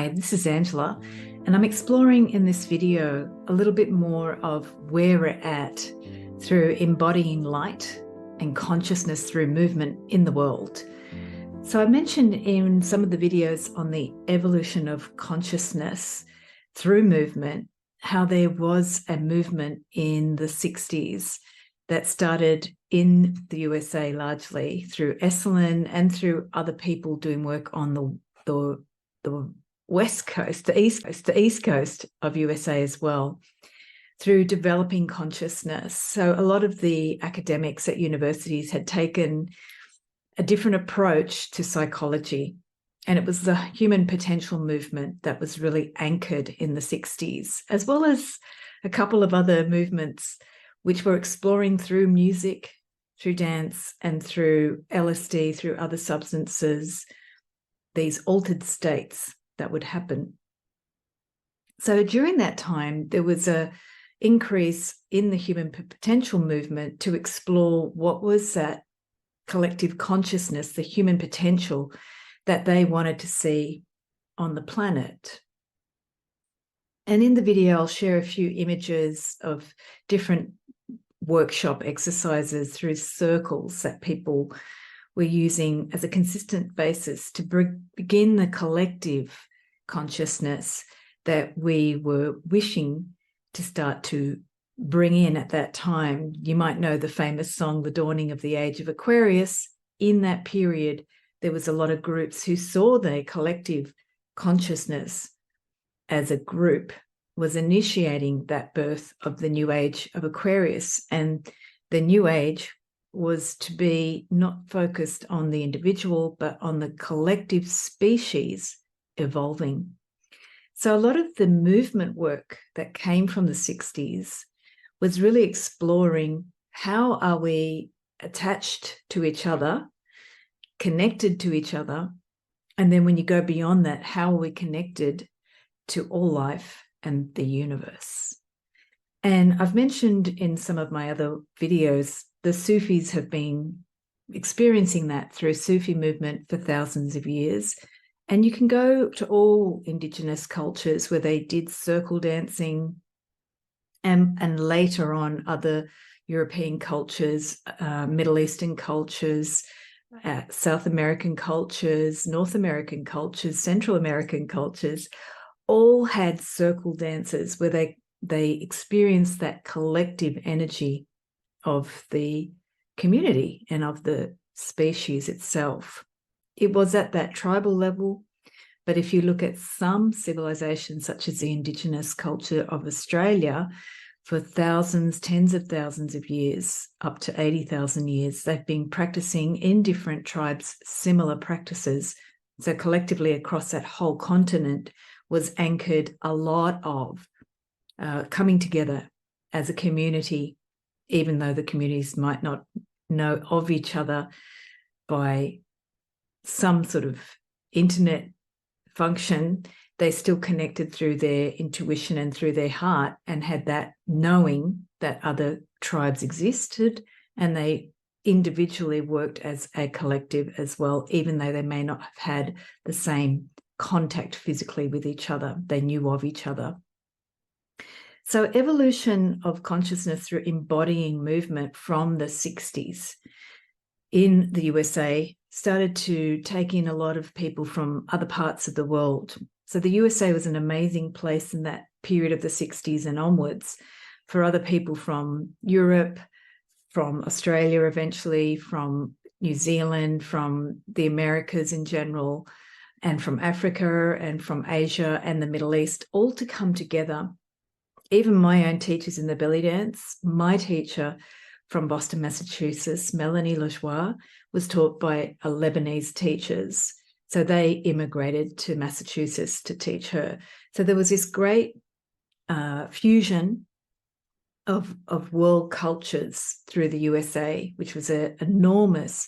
Hi, this is Angela, and I'm exploring in this video a little bit more of where we're at through embodying light and consciousness through movement in the world. So I mentioned in some of the videos on the evolution of consciousness through movement, how there was a movement in the 60s that started in the USA largely through Esalen and through other people doing work on the West Coast, the East Coast of USA as well, through developing consciousness. So a lot of the academics at universities had taken a different approach to psychology, and it was the human potential movement that was really anchored in the 60s, as well as a couple of other movements which were exploring through music, through dance, and through LSD, through other substances, these altered states that would happen. So during that time, there was an increase in the human potential movement to explore what was that collective consciousness, the human potential that they wanted to see on the planet. And in the video, I'll share a few images of different workshop exercises through circles that people were using as a consistent basis to begin the collective consciousness that we were wishing to start to bring in at that time. You might know the famous song, The Dawning of the Age of Aquarius. In that period, there was a lot of groups who saw their collective consciousness as a group was initiating that birth of the new age of Aquarius. And the new age was to be not focused on the individual, but on the collective species evolving. So a lot of the movement work that came from the 60s was really exploring how are we attached to each other, connected to each other, and then when you go beyond that, how are we connected to all life and the universe? And I've mentioned in some of my other videos, the Sufis have been experiencing that through Sufi movement for thousands of years. And you can go to all indigenous cultures where they did circle dancing, and later on other European cultures, Middle Eastern cultures, South American cultures, North American cultures, Central American cultures, all had circle dances where they experienced that collective energy of the community and of the species itself. It was at that tribal level, but if you look at some civilizations, such as the indigenous culture of Australia, for thousands, tens of thousands of years, up to 80,000 years, they've been practicing in different tribes similar practices. So collectively across that whole continent was anchored a lot of coming together as a community, even though the communities might not know of each other by some sort of internet function, they still connected through their intuition and through their heart and had that knowing that other tribes existed, and they individually worked as a collective as well, even though they may not have had the same contact physically with each other. They knew of each other. So evolution of consciousness through embodying movement from the 60s in the USA started to take in a lot of people from other parts of the world. So the USA was an amazing place in that period of the 60s and onwards for other people from Europe, from Australia eventually, from New Zealand, from the Americas in general, and from Africa and from Asia and the Middle East, all to come together. Even my own teachers in the belly dance, my teacher from Boston, Massachusetts, Melanie Lajoie, was taught by a Lebanese teachers. So they immigrated to Massachusetts to teach her. So there was this great fusion of world cultures through the USA, which was an enormous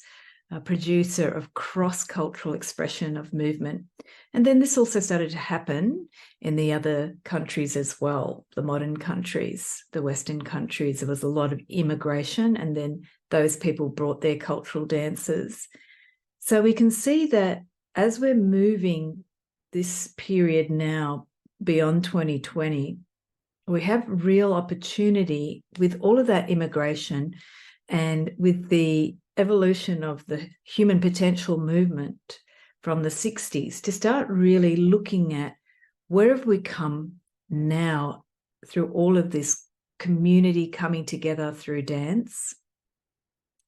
producer of cross-cultural expression of movement. And then this also started to happen in the other countries as well, the modern countries, the Western countries. There was a lot of immigration, and then those people brought their cultural dances. So we can see that as we're moving this period now, beyond 2020, we have real opportunity with all of that immigration and with the evolution of the human potential movement from the 60s to start really looking at where have we come now through all of this community coming together through dance.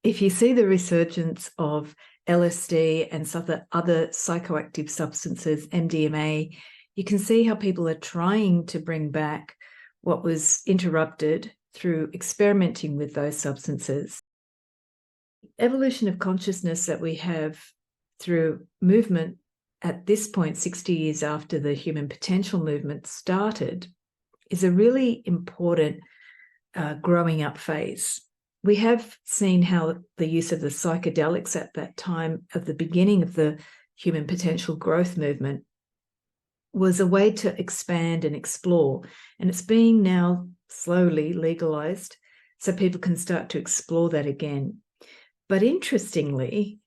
If you see the resurgence of LSD and some of the other psychoactive substances, MDMA, you can see how people are trying to bring back what was interrupted through experimenting with those substances. Evolution of consciousness that we have through movement at this point, 60 years after the human potential movement started, is a really important growing up phase. We have seen how the use of the psychedelics at that time of the beginning of the human potential growth movement was a way to expand and explore. And it's being now slowly legalized so people can start to explore that again. But interestingly,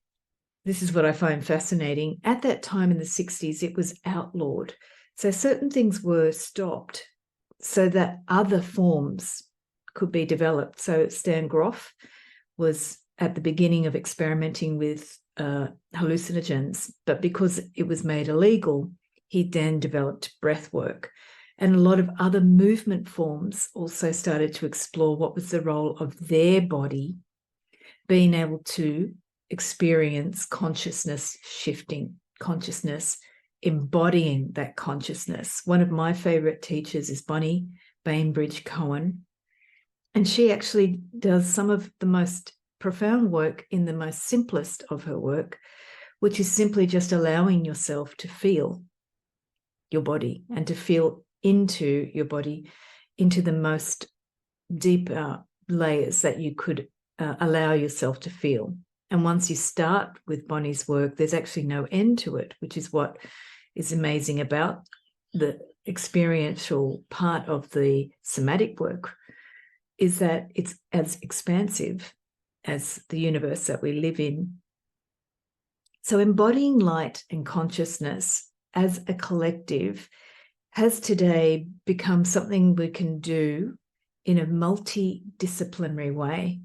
this is what I find fascinating. At that time in the 60s, it was outlawed. So certain things were stopped so that other forms could be developed. So Stan Grof was at the beginning of experimenting with hallucinogens, but because it was made illegal, he then developed breath work. And a lot of other movement forms also started to explore what was the role of their body being able to experience consciousness shifting, consciousness embodying that consciousness. One of my favorite teachers is Bonnie Bainbridge Cohen, and she actually does some of the most profound work in the most simplest of her work, which is simply just allowing yourself to feel your body and to feel into your body, into the most deep layers that you could allow yourself to feel. And once you start with Bonnie's work, there's actually no end to it, which is what is amazing about the experiential part of the somatic work, is that it's as expansive as the universe that we live in. So embodying light and consciousness as a collective has today become something we can do in a multidisciplinary way.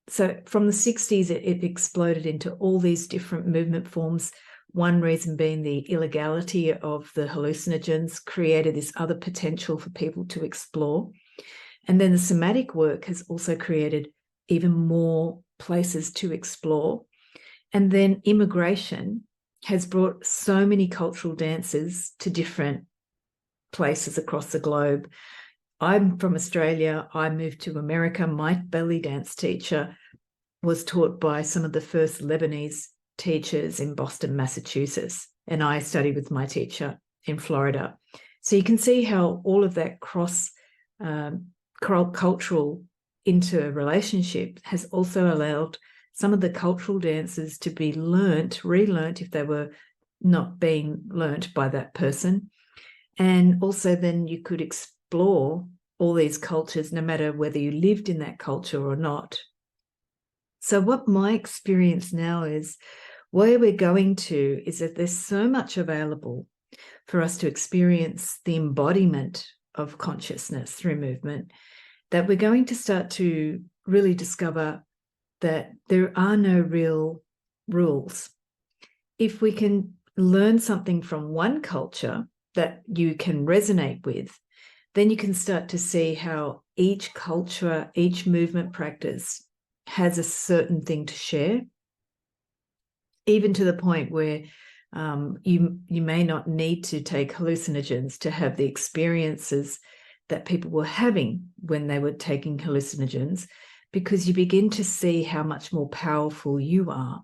So from the 60s, it exploded into all these different movement forms. One reason being the illegality of the hallucinogens created this other potential for people to explore. And then the somatic work has also created even more places to explore. And then immigration has brought so many cultural dances to different places across the globe. I'm from Australia. I moved to America. My belly dance teacher was taught by some of the first Lebanese teachers in Boston, Massachusetts, and I studied with my teacher in Florida. So you can see how all of that cross-cultural interrelationship has also allowed some of the cultural dances to be relearnt if they were not being learnt by that person. And also then you could explore all these cultures, no matter whether you lived in that culture or not. So what my experience now is, where we're going to is that there's so much available for us to experience the embodiment of consciousness through movement, that we're going to start to really discover that there are no real rules. If we can learn something from one culture that you can resonate with, then you can start to see how each culture, each movement practice has a certain thing to share, even to the point where you may not need to take hallucinogens to have the experiences that people were having when they were taking hallucinogens, because you begin to see how much more powerful you are.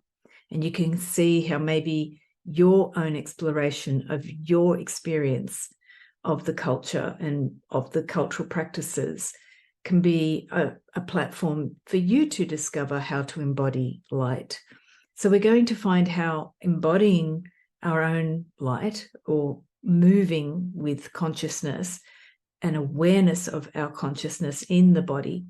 And you can see how maybe your own exploration of your experience of the culture and of the cultural practices can be a platform for you to discover how to embody light. So we're going to find how embodying our own light, or moving with consciousness and awareness of our consciousness in the body,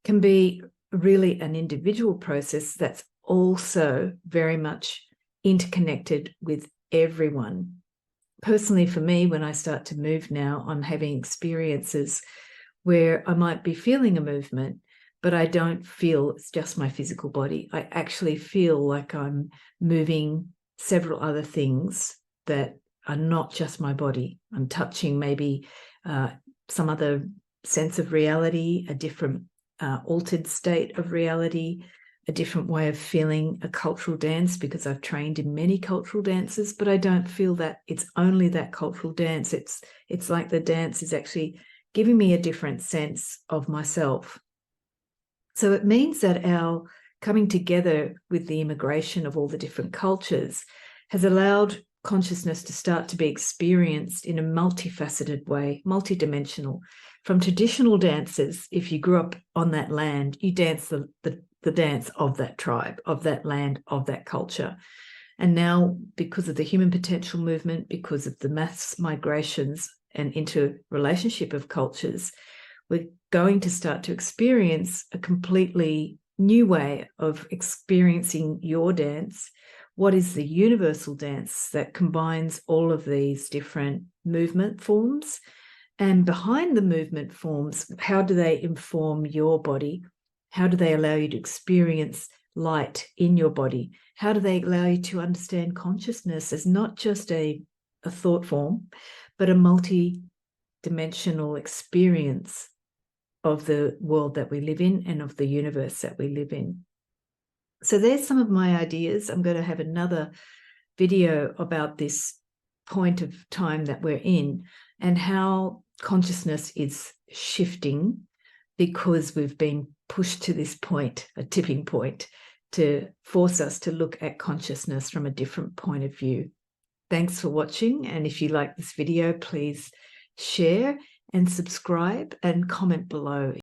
can be really an individual process that's also very much interconnected with everyone. personally for me, when I start to move now, I'm having experiences where I might be feeling a movement, but I don't feel it's just my physical body. I actually feel like I'm moving several other things that are not just my body. I'm touching maybe some other sense of reality, a different altered state of reality, a different way of feeling a cultural dance, because I've trained in many cultural dances, but I don't feel that it's only that cultural dance. It's like the dance is actually giving me a different sense of myself. So it means that our coming together with the immigration of all the different cultures has allowed consciousness to start to be experienced in a multifaceted way, multidimensional. From traditional dances, if you grew up on that land, you dance the dance of that tribe, of that land, of that culture. And now, because of the human potential movement, because of the mass migrations and interrelationship of cultures, we're going to start to experience a completely new way of experiencing your dance. What is the universal dance that combines all of these different movement forms? And behind the movement forms, how do they inform your body? How do they allow you to experience light in your body? How do they allow you to understand consciousness as not just a thought form, but a multi-dimensional experience of the world that we live in and of the universe that we live in? So there's some of my ideas. I'm going to have another video about this point of time that we're in and how consciousness is shifting because we've been pushed to this point, a tipping point, to force us to look at consciousness from a different point of view. Thanks for watching. And if you like this video, please share and subscribe and comment below.